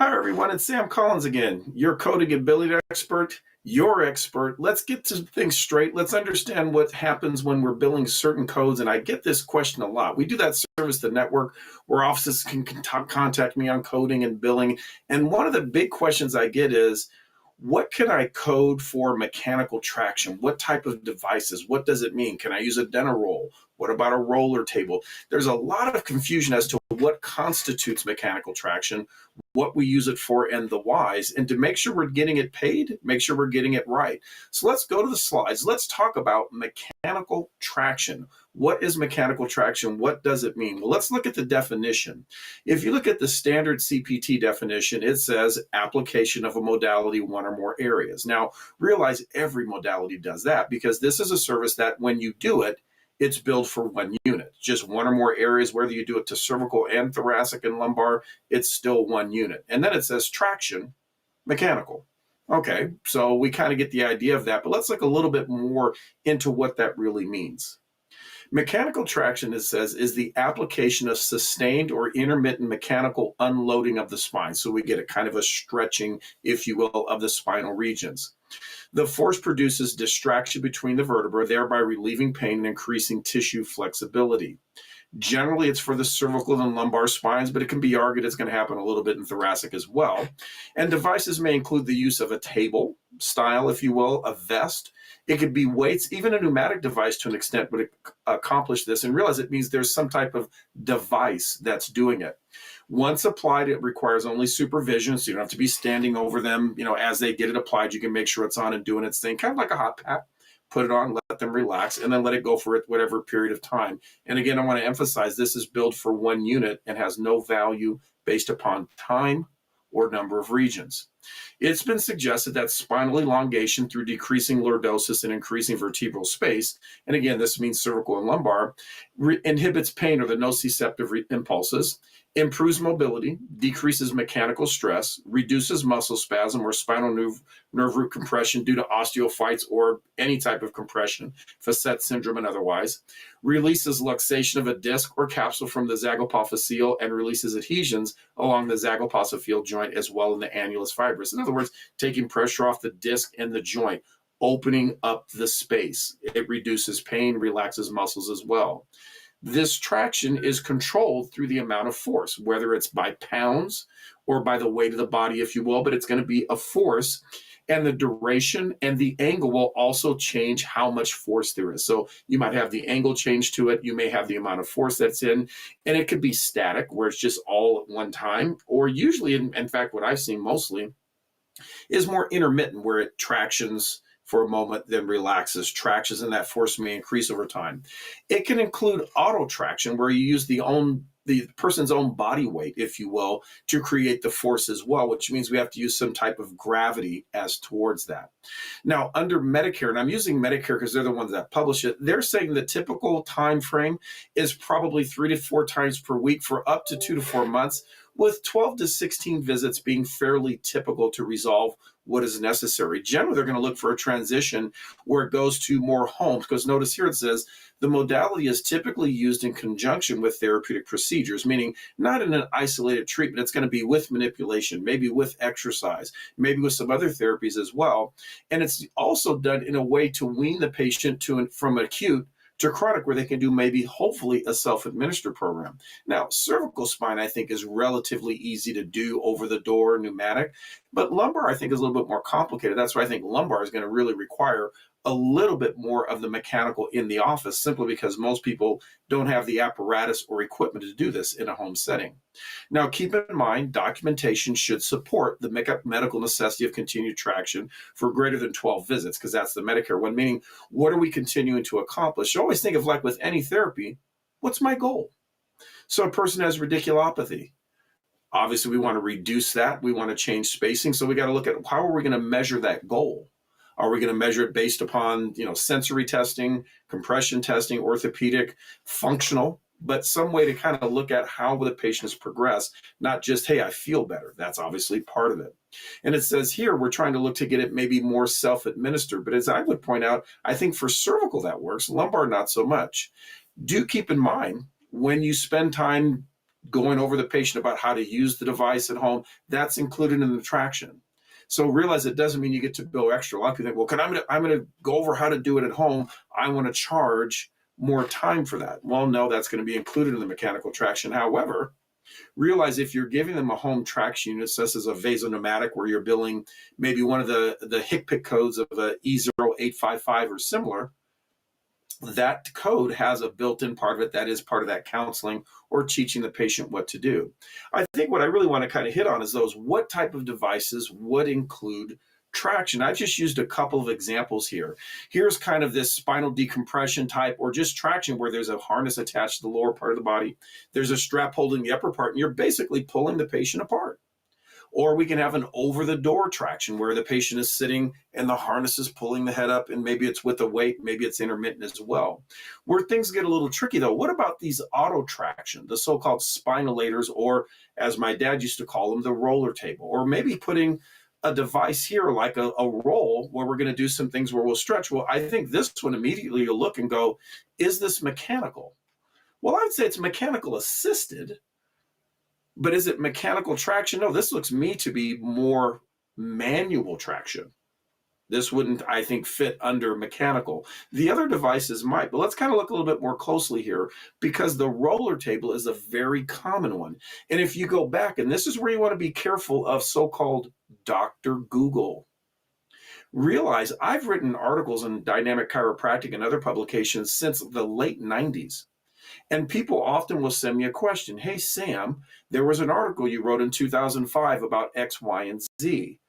Hi, everyone. It's Sam Collins again, your coding ability expert, your expert. Let's get to things straight. Let's understand what happens when we're billing certain codes. And I get this question a lot. We do that service, the network, where offices can contact me on coding and billing. And one of the big questions I get is, what can I code for mechanical traction? What type of devices? What does it mean? Can I use a Denarol? What about a roller table? There's a lot of confusion as to what constitutes mechanical traction, what we use it for, and the whys. And to make sure we're getting it paid, make sure we're getting it right. So let's go to the slides. Let's talk about mechanical traction. What is mechanical traction? What does it mean? Well, let's look at the definition. If you look at the standard CPT definition, it says application of a modality, one or more areas. Now, realize every modality does that because this is a service that when you do it, it's billed for one unit, just one or more areas, whether you do it to cervical and thoracic and lumbar, it's still one unit. And then it says traction, mechanical. Okay, so we kind of get the idea of that, but let's look a little bit more into what that really means. Mechanical traction, it says, is the application of sustained or intermittent mechanical unloading of the spine. So we get a kind of a stretching, if you will, of the spinal regions. The force produces distraction between the vertebrae, thereby relieving pain and increasing tissue flexibility. Generally, it's for the cervical and lumbar spines, but it can be argued it's going to happen a little bit in thoracic as well. And devices may include the use of a table style, if you will, a vest. It could be weights. Even a pneumatic device to an extent would accomplish this, and realize it means there's some type of device that's doing it. Once applied, it requires only supervision, so you don't have to be standing over them. As they get it applied, you can make sure it's on and doing its thing, kind of like a hot pack. Put it on, let them relax, and then let it go for whatever period of time. And again, I want to emphasize this is billed for one unit and has no value based upon time or number of regions. It's been suggested that spinal elongation through decreasing lordosis and increasing vertebral space, and again, this means cervical and lumbar, inhibits pain or the nociceptive impulses, improves mobility, decreases mechanical stress, reduces muscle spasm or spinal nerve root compression due to osteophytes or any type of compression, facet syndrome and otherwise, releases luxation of a disc or capsule from the zygapophyseal and releases adhesions along the zygapophyseal joint as well in the annulus fibrous. In other words, taking pressure off the disc and the joint, opening up the space. It reduces pain, relaxes muscles as well. This traction is controlled through the amount of force, whether it's by pounds or by the weight of the body, if you will, but it's going to be a force. And the duration and the angle will also change how much force there is. So you might have the angle change to it. You may have the amount of force that's in, and it could be static where it's just all at one time, or usually, in fact, what I've seen mostly is more intermittent where it tractions for a moment, then relaxes, tractions, and that force may increase over time. It can include auto traction where you use the person's own body weight, if you will, to create the force as well, which means we have to use some type of gravity as towards that. Now, under Medicare, and I'm using Medicare because they're the ones that publish it, they're saying the typical time frame is probably 3 to 4 times per week for up to 2 to 4 months, with 12 to 16 visits being fairly typical to resolve what is necessary. Generally, they're going to look for a transition where it goes to more homes, because notice here it says the modality is typically used in conjunction with therapeutic procedures, meaning not in an isolated treatment. It's going to be with manipulation, maybe with exercise, maybe with some other therapies as well. And it's also done in a way to wean the patient from acute to chronic, where they can do maybe, hopefully, a self-administered program. Now, cervical spine, I think, is relatively easy to do over the door, pneumatic, but lumbar, I think, is a little bit more complicated. That's why I think lumbar is going to really require a little bit more of the mechanical in the office, simply because most people don't have the apparatus or equipment to do this in a home setting. Now, keep in mind, documentation should support the medical necessity of continued traction for greater than 12 visits, because that's the Medicare one, meaning what are we continuing to accomplish? You always think of, like with any therapy, what's my goal? So a person has radiculopathy. Obviously, we want to reduce that. We want to change spacing. So we got to look at how are we going to measure that goal? Are we going to measure it based upon, sensory testing, compression testing, orthopedic, functional, but some way to kind of look at how the patient has progressed, not just, hey, I feel better. That's obviously part of it. And it says here, we're trying to look to get it maybe more self-administered. But as I would point out, I think for cervical that works, lumbar not so much. Do keep in mind, when you spend time going over the patient about how to use the device at home, that's included in the traction. So realize it doesn't mean you get to bill extra. A lot of people think, well, I'm gonna go over how to do it at home. I want to charge more time for that. Well, no, that's going to be included in the mechanical traction. However, realize if you're giving them a home traction unit, such as a vasopneumatic, where you're billing maybe one of the HCPCS codes of a E0855 or similar, that code has a built-in part of it that is part of that counseling or teaching the patient what to do. I think what I really want to kind of hit on is what type of devices would include traction. I've just used a couple of examples here. Here's kind of this spinal decompression type, or just traction where there's a harness attached to the lower part of the body. There's a strap holding the upper part, and you're basically pulling the patient apart. Or we can have an over-the-door traction where the patient is sitting and the harness is pulling the head up, and maybe it's with a weight, maybe it's intermittent as well. Where things get a little tricky though, what about these auto traction, the so-called spinalators, or as my dad used to call them, the roller table, or maybe putting a device here like a roll where we're going to do some things where we'll stretch. Well, I think this one immediately you'll look and go, is this mechanical? Well, I would say it's mechanical assisted, but is it mechanical traction? No, this looks me to be more manual traction. This wouldn't, I think, fit under mechanical. The other devices might, but let's kind of look a little bit more closely here, because the roller table is a very common one. And if you go back, and this is where you want to be careful of so-called Dr. Google. Realize I've written articles in Dynamic Chiropractic and other publications since the late 90s. And people often will send me a question. Hey, Sam, there was an article you wrote in 2005 about X, Y, and Z.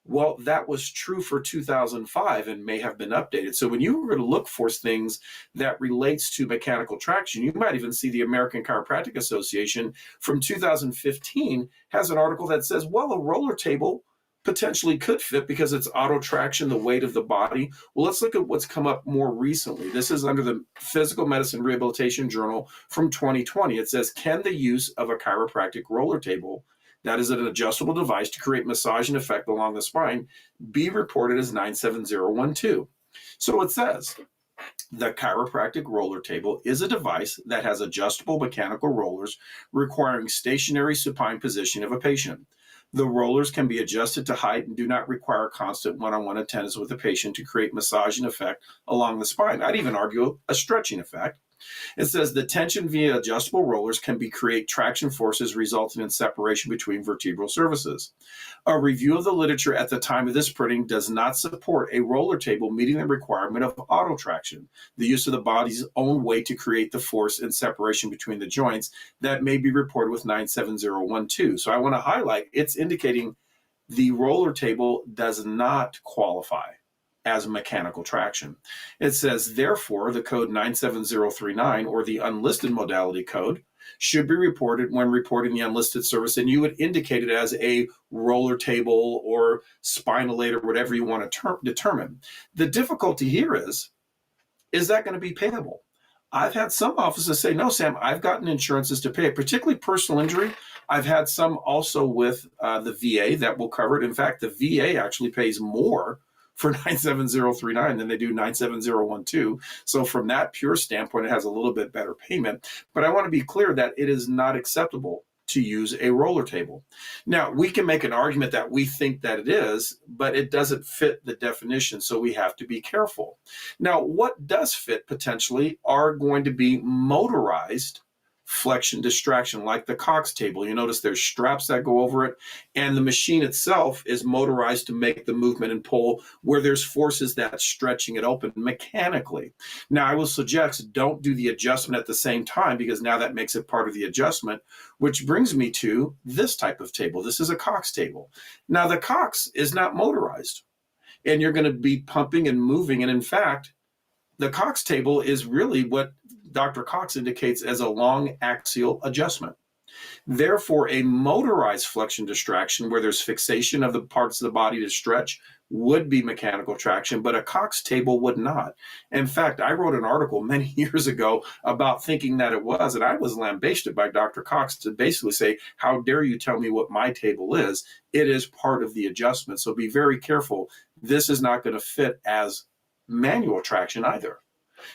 Well, that was true for 2005 and may have been updated. So when you were to look for things that relates to mechanical traction, you might even see the American Chiropractic Association from 2015 has an article that says, well, a roller table potentially could fit because it's auto traction, the weight of the body. Well, let's look at what's come up more recently. This is under the Physical Medicine Rehabilitation Journal from 2020. It says, can the use of a chiropractic roller table, that is an adjustable device to create massage and effect along the spine, be reported as 97012? So it says, the chiropractic roller table is a device that has adjustable mechanical rollers requiring stationary supine position of a patient. The rollers can be adjusted to height and do not require constant one-on-one attendance with the patient to create massage and effect along the spine. I'd even argue a stretching effect. It says the tension via adjustable rollers can create traction forces resulting in separation between vertebral surfaces. A review of the literature at the time of this printing does not support a roller table meeting the requirement of auto traction, the use of the body's own weight to create the force and separation between the joints that may be reported with 97012. So I want to highlight, it's indicating the roller table does not qualify as mechanical traction. It says, therefore, the code 97039, or the unlisted modality code, should be reported when reporting the unlisted service, and you would indicate it as a roller table or spinalator, whatever you want to determine. The difficulty here is that going to be payable? I've had some offices say, no, Sam, I've gotten insurances to pay it, particularly personal injury. I've had some also with the VA that will cover it. In fact, the VA actually pays more for 97039 than they do 97012. So from that pure standpoint, it has a little bit better payment. But I want to be clear that it is not acceptable to use a roller table. Now, we can make an argument that we think that it is, but it doesn't fit the definition, so we have to be careful. Now, what does fit potentially are going to be motorized flexion distraction, like the Cox table. You notice there's straps that go over it, and the machine itself is motorized to make the movement and pull where there's forces that's stretching it open mechanically. Now, I will suggest don't do the adjustment at the same time, because now that makes it part of the adjustment, which brings me to this type of table. This is a Cox table. Now, the Cox is not motorized, and you're going to be pumping and moving, and in fact, the Cox table is really what Dr. Cox indicates as a long axial adjustment. Therefore, a motorized flexion distraction where there's fixation of the parts of the body to stretch would be mechanical traction, but a Cox table would not. In fact, I wrote an article many years ago about thinking that it was, and I was lambasted by Dr. Cox to basically say, how dare you tell me what my table is? It is part of the adjustment. So be very careful. This is not going to fit as manual traction either.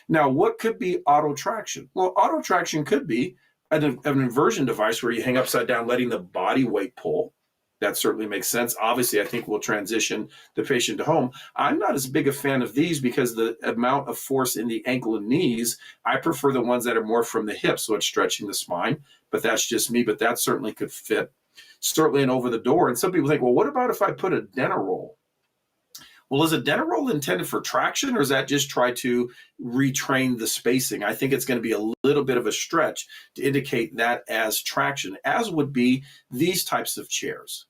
Now, what could be auto traction? Well, auto traction could be An inversion device where you hang upside down, letting the body weight pull. That certainly makes sense. Obviously, I think we'll transition the patient to home. I'm not as big a fan of these because the amount of force in the ankle and knees, I prefer the ones that are more from the hip, so it's stretching the spine. But that's just me, but that certainly could fit. Certainly an over the door. And some people think, well, what about if I put a DentaRoll? Well, is a DentaRoll intended for traction, or is that just try to retrain the spacing? I think it's going to be a little bit of a stretch to indicate that as traction, as would be these types of chairs.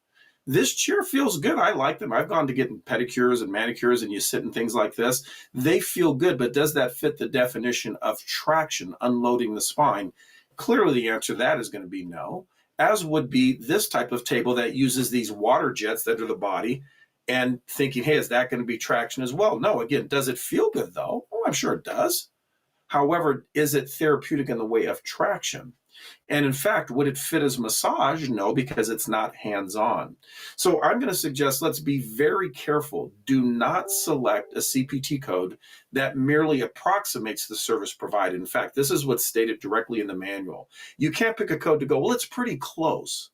This chair feels good. I like them. I've gone to get pedicures and manicures, and you sit in things like this. They feel good, but does that fit the definition of traction, unloading the spine? Clearly, the answer to that is going to be no, as would be this type of table that uses these water jets that are the body, and thinking, hey, is that going to be traction as well? No, again, does it feel good though? Oh, I'm sure it does. However, is it therapeutic in the way of traction? And in fact, would it fit as massage? No, because it's not hands-on. So I'm going to suggest let's be very careful. Do not select a CPT code that merely approximates the service provided. In fact, this is what's stated directly in the manual. You can't pick a code to go, well, it's pretty close.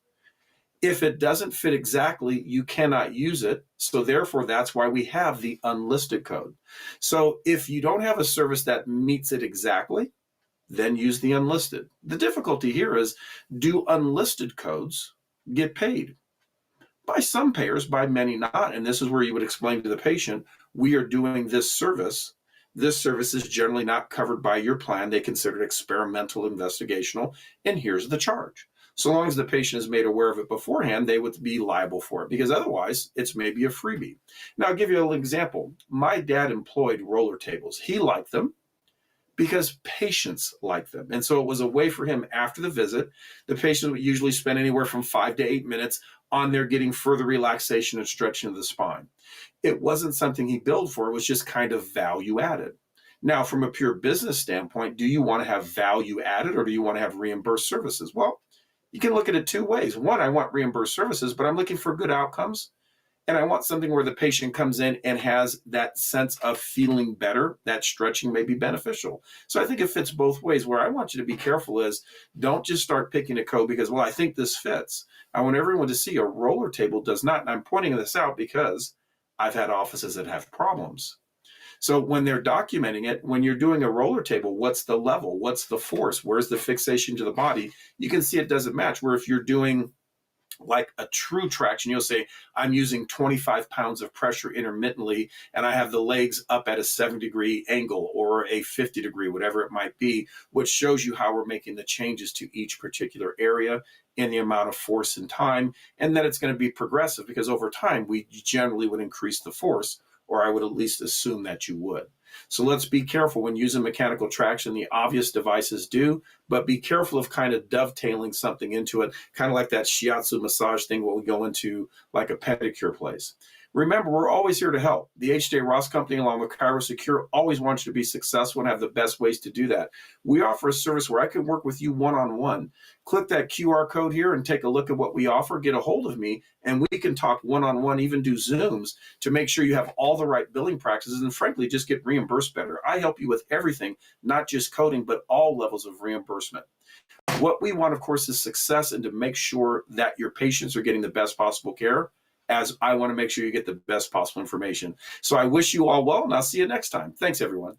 If it doesn't fit exactly, you cannot use it. So therefore, that's why we have the unlisted code. So if you don't have a service that meets it exactly, then use the unlisted. The difficulty here is, do unlisted codes get paid? By some payers, by many not. And this is where you would explain to the patient, we are doing this service. This service is generally not covered by your plan. They consider it experimental, investigational, and here's the charge. So long as the patient is made aware of it beforehand, they would be liable for it, because otherwise it's maybe a freebie. Now, I'll give you an example. My dad employed roller tables. He liked them because patients like them. And so it was a way for him after the visit. The patient would usually spend anywhere from 5 to 8 minutes on there getting further relaxation and stretching of the spine. It wasn't something he billed for. It was just kind of value added. Now, from a pure business standpoint, do you want to have value added, or do you want to have reimbursed services? Well, you can look at it two ways. One, I want reimbursed services, but I'm looking for good outcomes. And I want something where the patient comes in and has that sense of feeling better. That stretching may be beneficial. So I think it fits both ways. Where I want you to be careful is, don't just start picking a code because, well, I think this fits. I want everyone to see a roller table does not. And I'm pointing this out because I've had offices that have problems. So when they're documenting it, when you're doing a roller table, what's the level? What's the force? Where's the fixation to the body? You can see it doesn't match. Where if you're doing like a true traction, you'll say, I'm using 25 pounds of pressure intermittently, and I have the legs up at a 7-degree angle or a 50-degree, whatever it might be, which shows you how we're making the changes to each particular area in the amount of force and time. And then it's going to be progressive, because over time, we generally would increase the force, or I would at least assume that you would. So let's be careful when using mechanical traction. The obvious devices do, but be careful of kind of dovetailing something into it, kind of like that shiatsu massage thing when we go into like a pedicure place. Remember, we're always here to help. The H.J. Ross Company, along with ChiroSecure, always wants you to be successful and have the best ways to do that. We offer a service where I can work with you one-on-one. Click that QR code here and take a look at what we offer. Get a hold of me, and we can talk one-on-one, even do Zooms to make sure you have all the right billing practices and, frankly, just get reimbursed better. I help you with everything, not just coding, but all levels of reimbursement. What we want, of course, is success, and to make sure that your patients are getting the best possible care, as I want to make sure you get the best possible information. So I wish you all well, and I'll see you next time. Thanks, everyone.